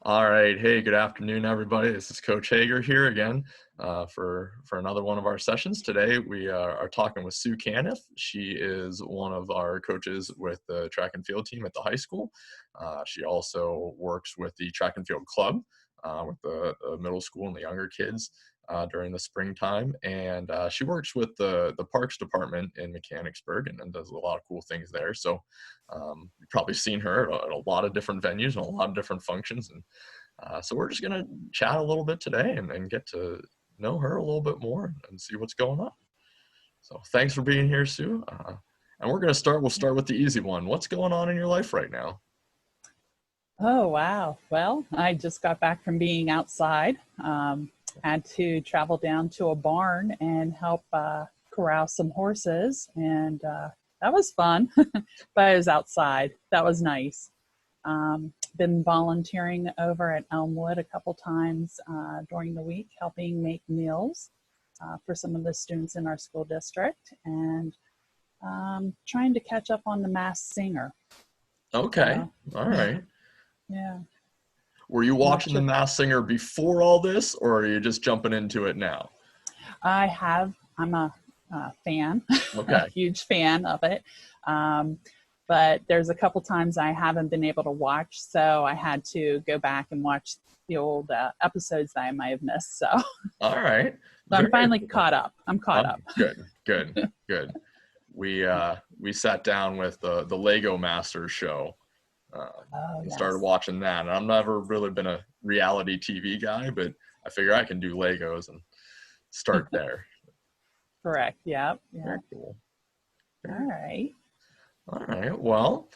All right. Hey, good afternoon, everybody. This is Coach Hager here again for another one of our sessions. Today, we are talking with Sue Canniff. She is one of our coaches with the track and field team at the high school. She also works with the track and field club with the middle school and the younger kids during the springtime. And she works with the parks department in Mechanicsburg and does a lot of cool things there. So you've probably seen her at a lot of different venues and a lot of different functions. And so we're just going to chat a little bit today and get to know her a little bit more and see what's going on. So thanks for being here, Sue. And we'll start with the easy one. What's going on in your life right now? Oh, wow. Well, I just got back from being outside. Had to travel down to a barn and help corral some horses. And that was fun, but I was outside. That was nice. Been volunteering over at Elmwood a couple times during the week, helping make meals for some of the students in our school district, and trying to catch up on The Masked Singer. Okay. All right. Yeah. Were you watching The Masked Singer before all this, or are you just jumping into it now? I'm a fan, Okay. a huge fan of it. But there's a couple times I haven't been able to watch, so I had to go back and watch the old episodes that I might have missed. So, all right. So I'm finally caught up. I'm caught up. Good. We sat down with the Lego Masters show. Yes. Started watching that, and I've never really been a reality TV guy, but I figure I can do Legos and start there. Correct. Yep. Yeah. Very cool. All right. Well,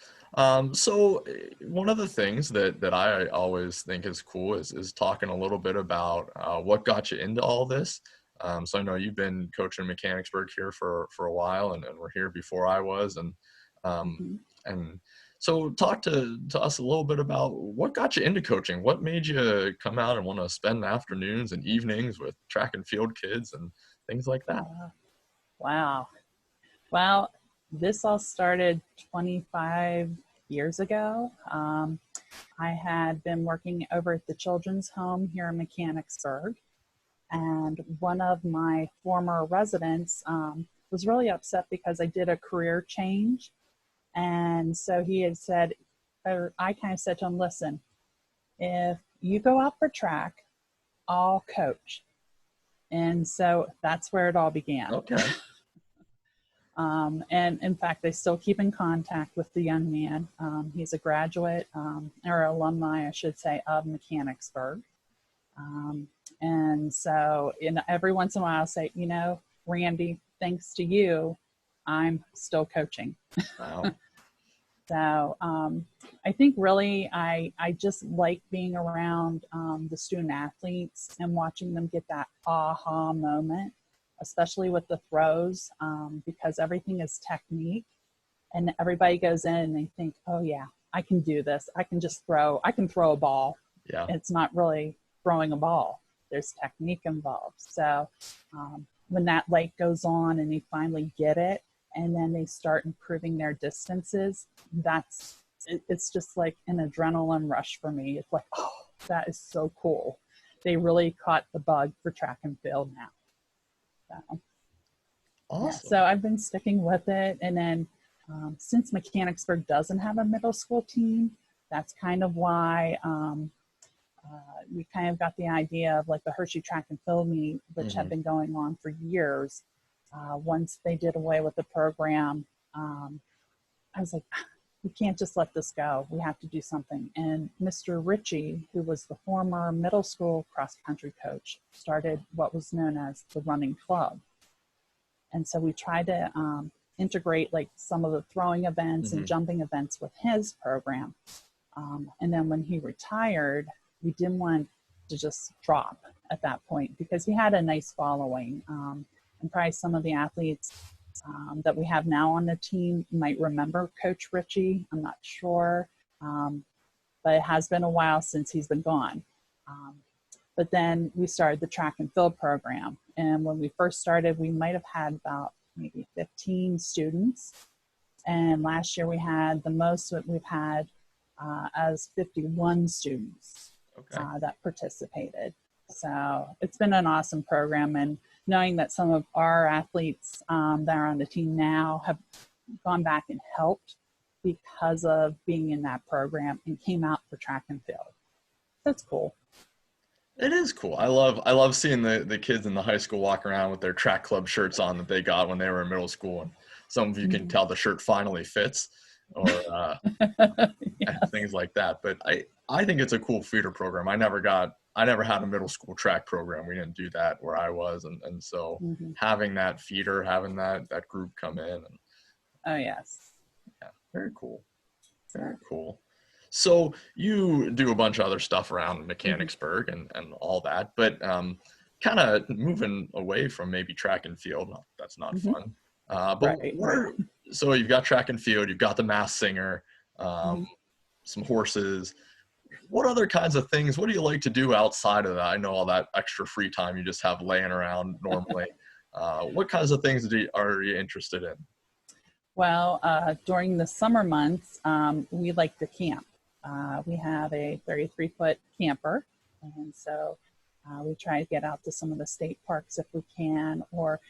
so one of the things that I always think is cool is talking a little bit about what got you into all this. So I know you've been coaching Mechanicsburg here for a while, and were here before I was, and so talk to us a little bit about what got you into coaching. What made you come out and want to spend afternoons and evenings with track and field kids and things like that? Wow. Well, this all started 25 years ago. I had been working over at the children's home here in Mechanicsburg, and one of my former residents was really upset because I did a career change. And so he had said, or I kind of said to him, listen, if you go out for track, I'll coach. And so that's where it all began. Okay. And in fact, I still keep in contact with the young man. He's a graduate or alumni, I should say, of Mechanicsburg. And so every once in a while I'll say, Randy, thanks to you, I'm still coaching. Wow. So I think really I just like being around the student athletes and watching them get that aha moment, especially with the throws, because everything is technique, and everybody goes in and they think, oh yeah, I can do this. I can throw a ball. Yeah. It's not really throwing a ball. There's technique involved. So when that light goes on and they finally get it, and then they start improving their distances, it's just like an adrenaline rush for me. It's like, oh, that is so cool. They really caught the bug for track and field now. So, awesome. Yeah, so I've been sticking with it. And then since Mechanicsburg doesn't have a middle school team, that's kind of why we kind of got the idea of like the Hershey track and field meet, which had been going on for years. Once they did away with the program, I was like, we can't just let this go. We have to do something. And Mr. Ritchie, who was the former middle school cross-country coach, started what was known as the running club. And so we tried to integrate like some of the throwing events and jumping events with his program. And then when he retired, we didn't want to just drop at that point because he had a nice following. And probably some of the athletes that we have now on the team might remember Coach Ritchie. I'm not sure, but it has been a while since he's been gone. But then we started the track and field program. And when we first started, we might have had about maybe 15 students. And last year we had the most that we've had as 51 students. Okay. that participated. So it's been an awesome program, and knowing that some of our athletes that are on the team now have gone back and helped because of being in that program and came out for track and field. That's cool. It is cool. I love seeing the kids in the high school walk around with their track club shirts on that they got when they were in middle school. And some of you can tell the shirt finally fits, or Yes. and things like that. But I think it's a cool feeder program. I never had a middle school track program. We didn't do that where I was. And so having that feeder, having that group come in. And, Oh, yes. yeah, very cool. Very cool. So you do a bunch of other stuff around Mechanicsburg and all that, but kind of moving away from maybe track and field. That's not fun. But so you've got track and field, you've got the Masked Singer, some horses. What other kinds of things, what do you like to do outside of that? I know all that extra free time you just have laying around normally. What kinds of things are you interested in? Well, during the summer months, we like to camp. We have a 33-foot camper, and so we try to get out to some of the state parks if we can, or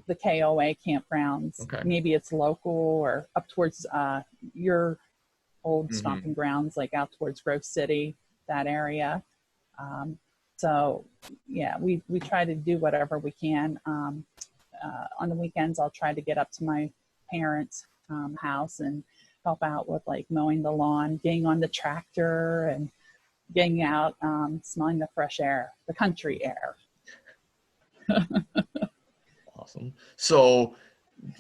the KOA campgrounds. Okay. Maybe it's local or up towards your old stomping grounds, like out towards Grove City, that area. So yeah, we try to do whatever we can. On the weekends, I'll try to get up to my parents' house and help out with like mowing the lawn, getting on the tractor, and getting out, smelling the fresh air, the country air. Awesome. So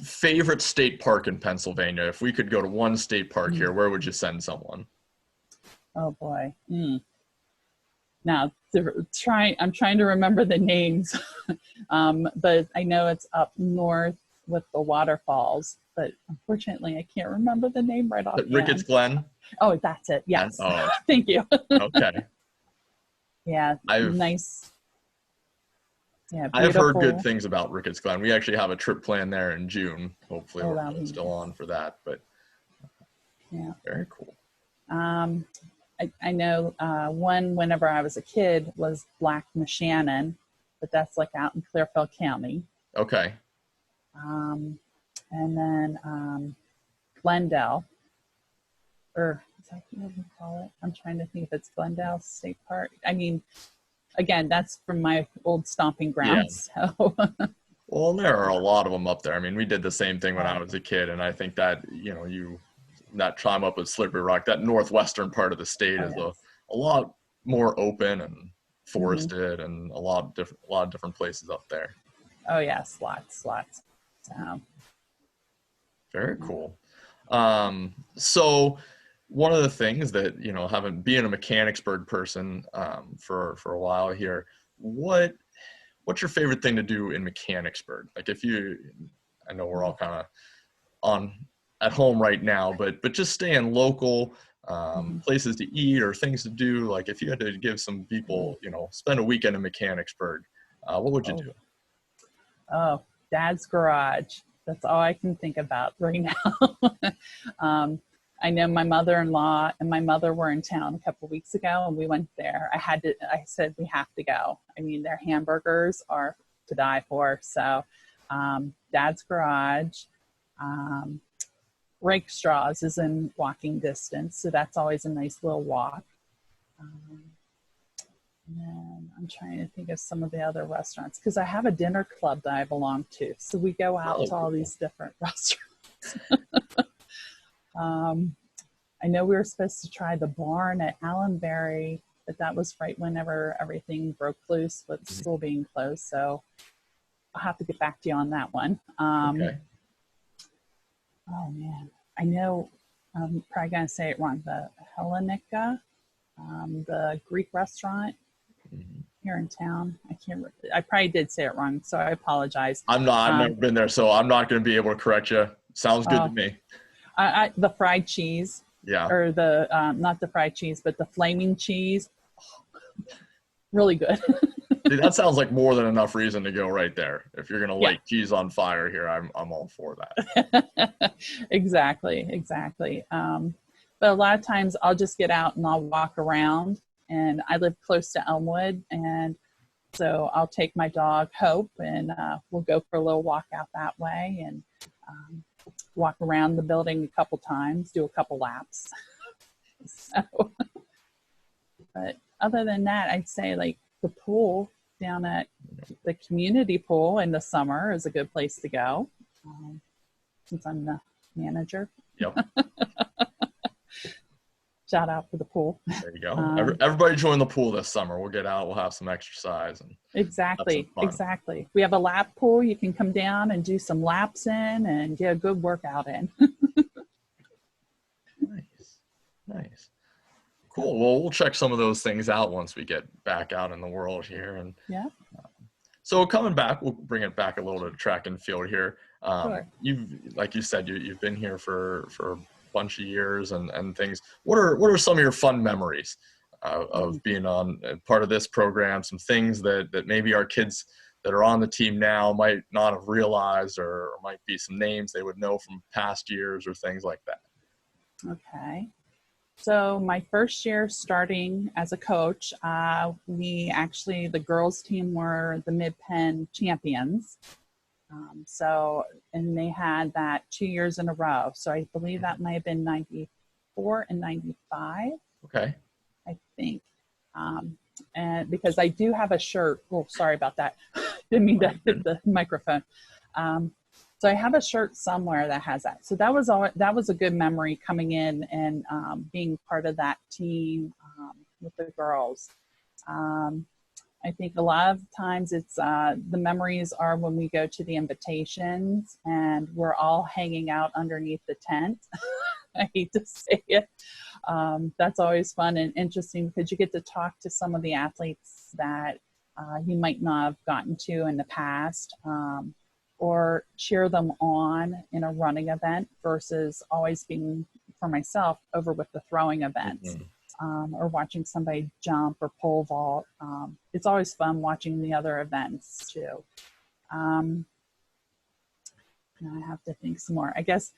favorite state park in Pennsylvania, if we could go to one state park here, where would you send someone? Oh boy. Now I'm trying to remember the names, but I know it's up north with the waterfalls, but unfortunately I can't remember the name right off. Ricketts Glen? Oh, that's it. Yes. Oh. Thank you. Okay. Yeah. Nice. Yeah, I've heard good things about Ricketts Glen. We actually have a trip planned there in June. Hopefully we're still on for that, but yeah. Very cool. I know whenever I was a kid was Black Shannon, but that's like out in Clearfield County. Okay. And then Glendale, or is that what you call it? I'm trying to think if it's Glendale State Park. I mean, again, that's from my old stomping grounds. Yeah. So. Well, there are a lot of them up there. I mean, we did the same thing when I was a kid, and I think that, that time up at Slippery Rock, that northwestern part of the state is a lot more open and forested, and a lot of different places up there. Oh yes, lots. Very cool. So one of the things that, being a Mechanicsburg person for a while here, what's your favorite thing to do in Mechanicsburg? Like I know we're all kind of at home right now, but just staying local, places to eat or things to do. Like if you had to give some people, spend a weekend in Mechanicsburg, what would you do? Oh, Dad's Garage. That's all I can think about right now. I know my mother-in-law and my mother were in town a couple of weeks ago, and we went there. I said, we have to go. I mean, their hamburgers are to die for. So Dad's Garage, Rake Straws is in walking distance. So that's always a nice little walk. And then I'm trying to think of some of the other restaurants, because I have a dinner club that I belong to. So we go out to all these different restaurants. I know we were supposed to try the barn at Allenbury, but that was right whenever everything broke loose with school being closed. So I'll have to get back to you on that one. Okay. Oh man, I know I'm probably going to say it wrong. The Hellenica, the Greek restaurant here in town. I probably did say it wrong, so I apologize. I've never been there, so I'm not going to be able to correct you. Sounds good to me. The fried cheese. Yeah. Or the, not the fried cheese, but the flaming cheese. Really good. Dude, that sounds like more than enough reason to go right there. If you're going to light cheese on fire here, I'm all for that. Exactly. But a lot of times I'll just get out and I'll walk around, and I live close to Elmwood, and so I'll take my dog Hope, and we'll go for a little walk out that way, and walk around the building a couple times, do a couple laps. So, but other than that, I'd say like the pool down at the community pool in the summer is a good place to go, since I'm the manager. Yep. Shout out for the pool. There you go. Everybody join the pool this summer. We'll get out. We'll have some exercise. And exactly. We have a lap pool. You can come down and do some laps in and get a good workout in. Nice. Cool. Well, we'll check some of those things out once we get back out in the world here. And yeah. So coming back, we'll bring it back a little to track and field here. Sure. Like you said, you've been here for a bunch of years and things. What are some of your fun memories of being on part of this program? Some things that maybe our kids that are on the team now might not have realized, or might be some names they would know from past years or things like that. Okay. So my first year starting as a coach, the girls team were the Mid-Penn champions. And they had that 2 years in a row. So I believe that might have been 94 and 95. Okay. I think. And because I do have a shirt. Oh, sorry about that. Didn't mean to hit the microphone. So I have a shirt somewhere that has that. So that was a good memory coming in and being part of that team with the girls. I think a lot of times it's the memories are when we go to the invitations and we're all hanging out underneath the tent. I hate to say it. That's always fun and interesting because you get to talk to some of the athletes that you might not have gotten to in the past. Or cheer them on in a running event versus always being, for myself, over with the throwing events, or watching somebody jump or pole vault. It's always fun watching the other events too. Now I have to think some more. I guess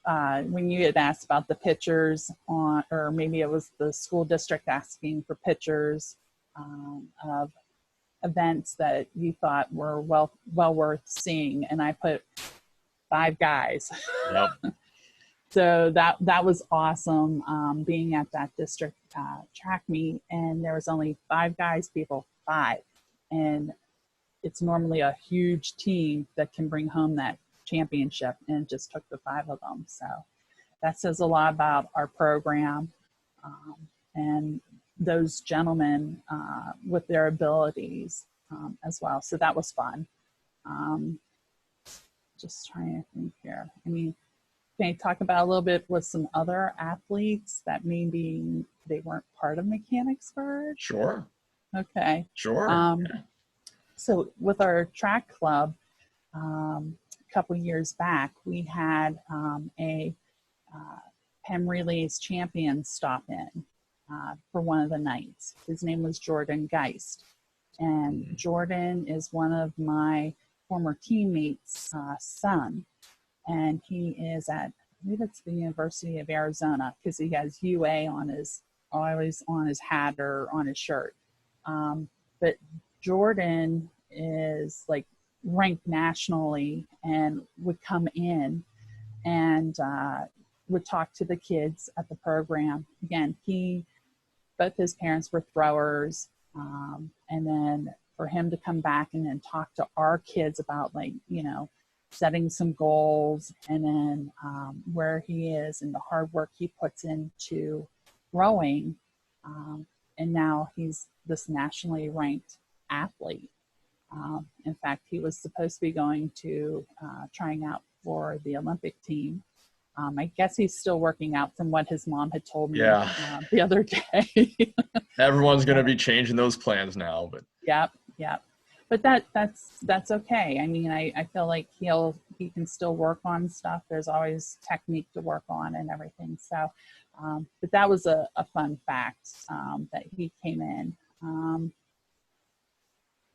when you had asked about the pictures or maybe it was the school district asking for pictures of events that you thought were well worth seeing, and I put 5 guys. Yep. So that was awesome, being at that district track meet, and there was only 5 guys, 5, and it's normally a huge team that can bring home that championship, and it just took the 5 of them. So that says a lot about our program, and those gentlemen with their abilities as well. So that was fun. Just trying to think here. I mean, can I talk about a little bit with some other athletes that maybe they weren't part of Mechanicsburg? Sure. Okay. Sure. So with our track club, a couple years back, we had a Penn Relays champion stop in for one of the nights. His name was Jordan Geist. And Jordan is one of my former teammates' son. And he is at, I believe it's the University of Arizona, because he has UA always on his hat or on his shirt. But Jordan is like ranked nationally and would come in and would talk to the kids at the program. Again, both his parents were throwers. And then for him to come back and then talk to our kids about setting some goals and then where he is and the hard work he puts into throwing. And now he's this nationally ranked athlete. In fact, he was supposed to be going to trying out for the Olympic team. I guess he's still working out from what his mom had told me the other day. Everyone's going to be changing those plans now, but Yep. But that's okay. I mean, I feel like he can still work on stuff. There's always technique to work on and everything. So, but that was a fun fact that he came in.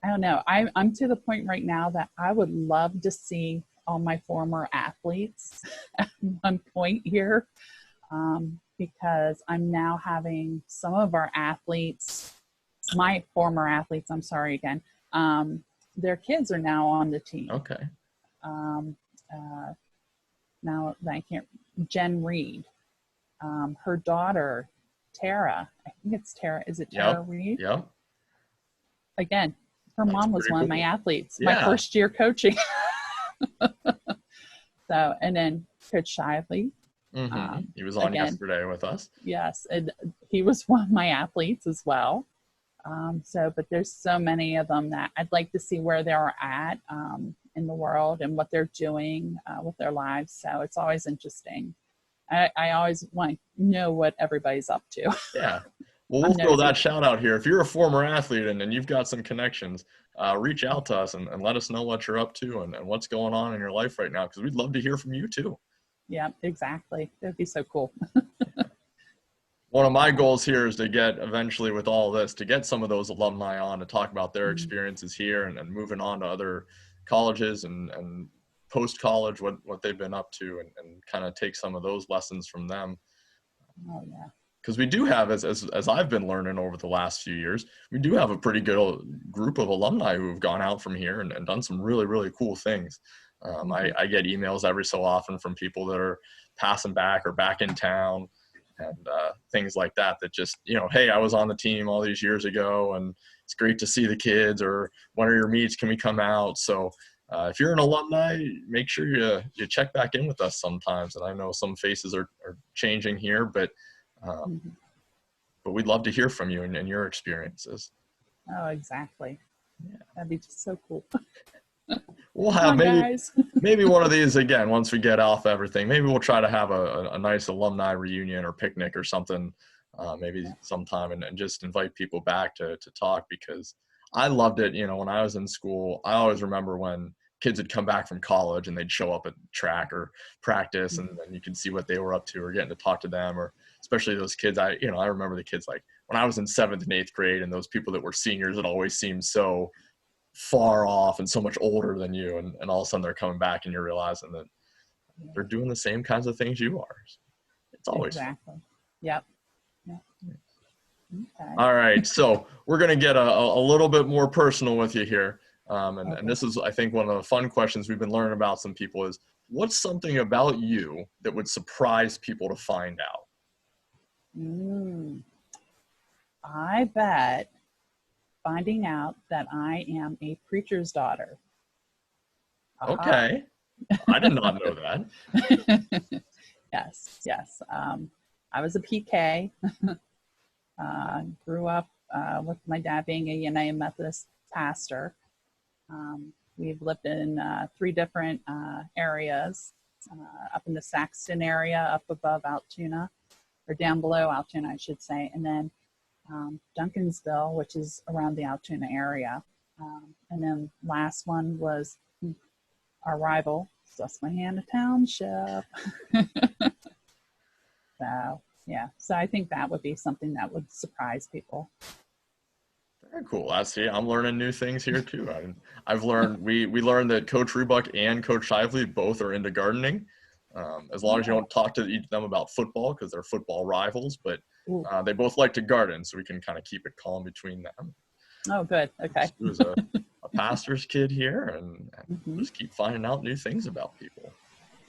I don't know. I'm to the point right now that I would love to see all my former athletes at one point here. because I'm now having some of our athletes, my former athletes, I'm sorry again, their kids are now on the team. Okay. Now I can't, Jen Reed, her daughter, Tara, I think it's Tara, is it Tara Reed? Yep. Again, her That's mom was one of cool. my athletes, Yeah. my first year coaching. So, and then Coach Shively. He was on yesterday with us. Yes, and he was one of my athletes as well. But there's so many of them that I'd like to see where they're at in the world and what they're doing with their lives. So it's always interesting. I always want to know what everybody's up to. Yeah. Well, we'll throw that shout out here. If you're a former athlete and you've got some connections, reach out to us and let us know what you're up to and what's going on in your life right now, because we'd love to hear from you too. Yeah, exactly. That'd be so cool. One of my goals here is to get eventually with all this, to get some of those alumni on to talk about their experiences here and moving on to other colleges and post-college, what they've been up to and kind of take some of those lessons from them. Oh, yeah. Because we do have, as I've been learning over the last few years, we do have a pretty good group of alumni who have gone out from here and done some really, really cool things. I get emails every so often from people that are passing back or back in town and things like that just, hey, I was on the team all these years ago and it's great to see the kids, or when are your meets? Can we come out? So if you're an alumni, make sure you check back in with us sometimes. And I know some faces are changing here, but we'd love to hear from you and your experiences. Oh, exactly. Yeah. That'd be just so cool. We'll have maybe one of these again, once we get off everything, maybe we'll try to have a nice alumni reunion or picnic or something, maybe sometime and just invite people back to talk, because I loved it. When I was in school, I always remember when kids would come back from college and they'd show up at track or practice and you could see what they were up to or getting to talk to them, or especially those kids. I remember the kids like when I was in 7th and 8th grade, and those people that were seniors that always seemed so far off and so much older than you, and all of a sudden they're coming back and you're realizing that they're doing the same kinds of things you are. It's always exactly fun. Yep. Okay. All right, so we're going to get a little bit more personal with you here, and this is, I think, one of the fun questions we've been learning about some people is, what's something about you that would surprise people to find out? I bet finding out that I am a preacher's daughter. Okay. I did not know that. Yes. I was a PK. Grew up with my dad being a United Methodist pastor. We've lived in 3 different areas, up in the Saxton area, up above Altoona, or down below Altoona, I should say, and then Duncansville, which is around the Altoona area. And then last one was our rival, Susquehanna Township. So I think that would be something that would surprise people. Very cool. I'm learning new things here too. I've learned, we learned that Coach Rubuck and Coach Shively both are into gardening. As long as you don't talk to them about football, because they're football rivals, but they both like to garden, so we can kind of keep it calm between them. Oh, good. Okay. He was a pastor's kid here, and just keep finding out new things about people.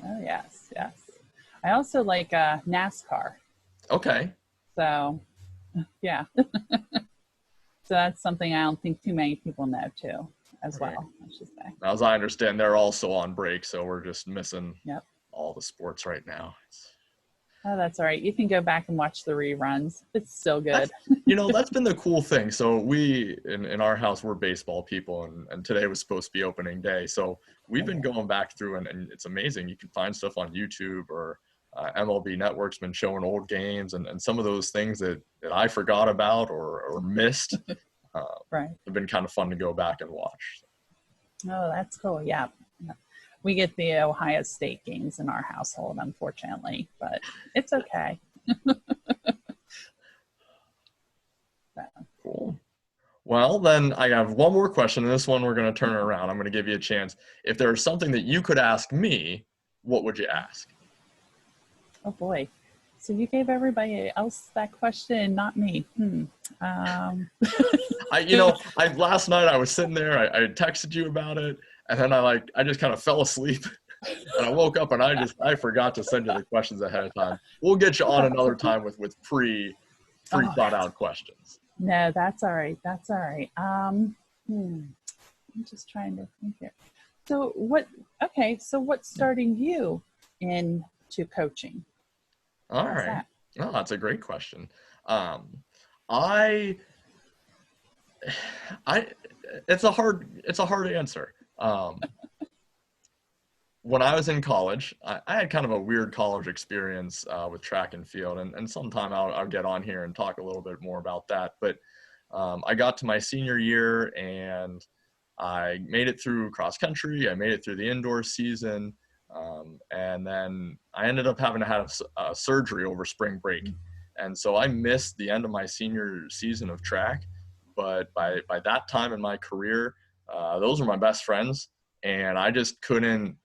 Oh, yes. I also like NASCAR. Okay. So, yeah. So that's something I don't think too many people know too, as well, I should say. Now, as I understand, they're also on break, so we're just missing all the sports right now. Oh, that's all right. You can go back and watch the reruns. It's still good. That's been the cool thing. So we, in our house, we're baseball people, and today was supposed to be opening day. So we've been going back through, and it's amazing. You can find stuff on YouTube, or MLB Network's been showing old games, and some of those things that I forgot about or missed have been kind of fun to go back and watch. Oh, that's cool. Yeah. We get the Ohio State games in our household, unfortunately, but it's okay. Cool. Well, then I have one more question, and this one we're going to turn it around. I'm going to give you a chance. If there was something that you could ask me, what would you ask? Oh, boy. So you gave everybody else that question, not me. Last night I was sitting there, I texted you about it, and then I just kind of fell asleep. And I woke up and I forgot to send you the questions ahead of time. We'll get you on another time with thought out questions. No, that's all right. That's all right. I'm just trying to think here. So what's starting you into coaching? All right. Oh, that's a great question. It's a hard answer. When I was in college, I had kind of a weird college experience with track and field, and sometime I'll get on here and talk a little bit more about that. But I got to my senior year and I made it through cross country. I made it through the indoor season. And then I ended up having to have a surgery over spring break. And so I missed the end of my senior season of track. But by that time in my career, those were my best friends. And I just couldn't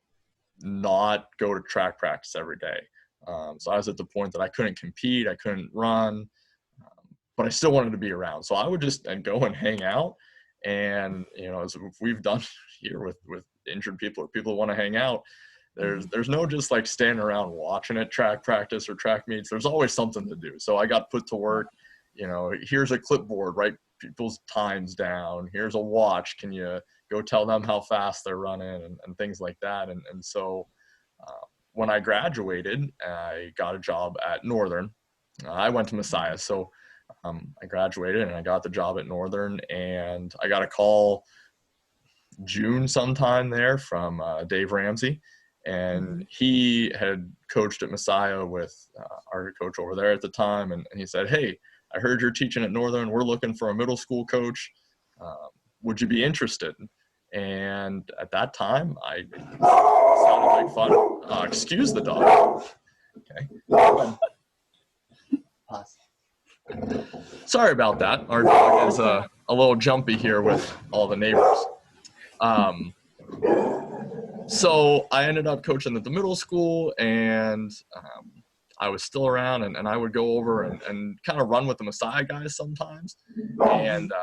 not go to track practice every day. So I was at the point that I couldn't compete. I couldn't run, but I still wanted to be around. So I would just go and hang out. And, as we've done here with injured people or people who want to hang out, there's no just like standing around watching at track practice or track meets. There's always something to do. So I got put to work. Here's a clipboard, write people's times down. Here's a watch. Can you go tell them how fast they're running and things like that. And so when I graduated, I got a job at Northern. I went to Messiah. So I graduated and I got the job at Northern, and I got a call June sometime there from Dave Ramsey. And he had coached at Messiah with our coach over there at the time. And he said, "Hey, I heard you're teaching at Northern. We're looking for a middle school coach. Would you be interested?" And at that time, it sounded like fun. Excuse the dog. Okay. Sorry about that. Our dog is a little jumpy here with all the neighbors. So I ended up coaching at the middle school, and I was still around, and I would go over and kind of run with the Messiah guys sometimes. And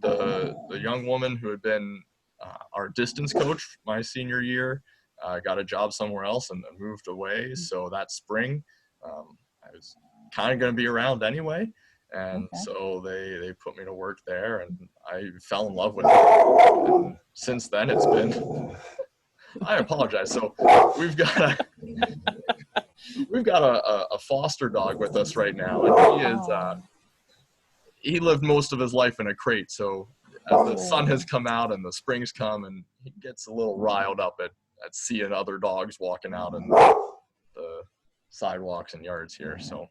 the young woman who had been our distance coach my senior year got a job somewhere else and moved away. So that spring, I was kind of going to be around anyway. And so they put me to work there, and I fell in love with it. And since then, it's been... I apologize. So we've got a foster dog with us right now, and he lived most of his life in a crate. So as the sun has come out and the spring's come, and he gets a little riled up at seeing other dogs walking out in the sidewalks and yards here. So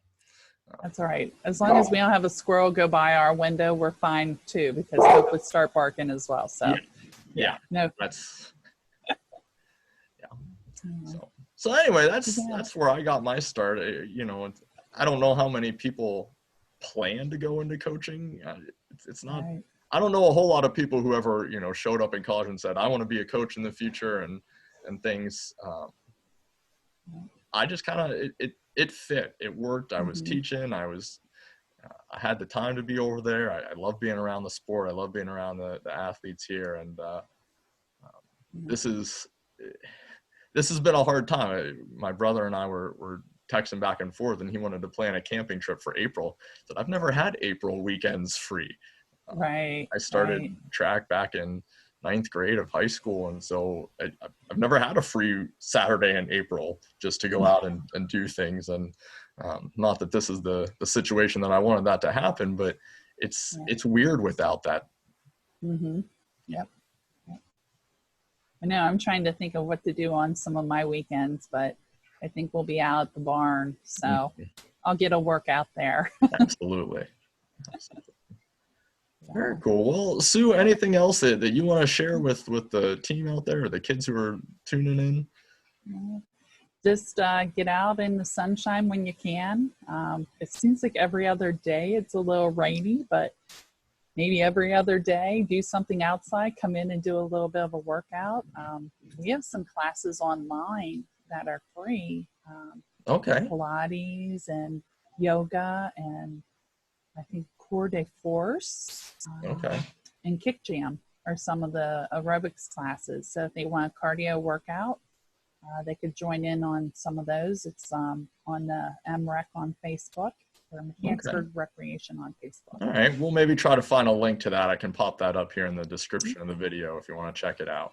that's all right. As long as we don't have a squirrel go by our window, we're fine too, because Hope would start barking as well. So yeah. No, that's... So anyway, that's where I got my start. I don't know how many people plan to go into coaching. It's not. Right. I don't know a whole lot of people who ever showed up in college and said, "I want to be a coach in the future," and things. I just kind of it fit. It worked. I was teaching. I had the time to be over there. I love being around the sport. I love being around the athletes here, and this has been a hard time. My brother and I were texting back and forth, and he wanted to plan a camping trip for April. But I've never had April weekends free. Right. I started track back in 9th grade of high school, and so I've never had a free Saturday in April just to go out and do things. And not that this is the situation that I wanted that to happen, but it's weird without that. Yep. I know I'm trying to think of what to do on some of my weekends, but I think we'll be out at the barn, so I'll get a workout there. Absolutely. Very cool. Well, Sue, anything else that you want to share with the team out there, or the kids who are tuning in? Just get out in the sunshine when you can. It seems like every other day it's a little rainy, but maybe every other day, do something outside, come in and do a little bit of a workout. We have some classes online that are free. Okay. Pilates and yoga, and I think Cours de Force Okay. and Kick Jam are some of the aerobics classes. So if they want a cardio workout, they could join in on some of those. It's on the MREC on Facebook, or Okay. Mechanicsburg Recreation on Facebook. All right. We'll maybe try to find a link to that. I can pop that up here in the description of the video if you want to check it out.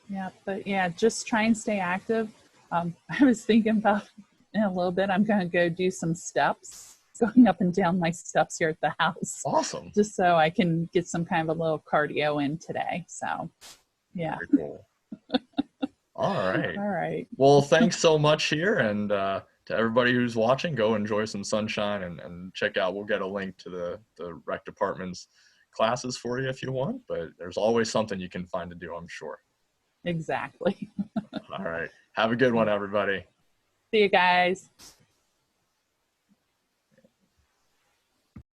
Yeah, but yeah, just try and stay active. I was thinking about in a little bit, I'm going to go do some steps, going up and down my steps here at the house, Awesome. just so I can get some kind of a little cardio in today. So, yeah. Very cool. All right. All right. Well, thanks so much here. And to everybody who's watching, go enjoy some sunshine and check out. We'll get a link to the rec department's classes for you if you want, but there's always something you can find to do, I'm sure. Exactly. All right. Have a good one, everybody. See you guys.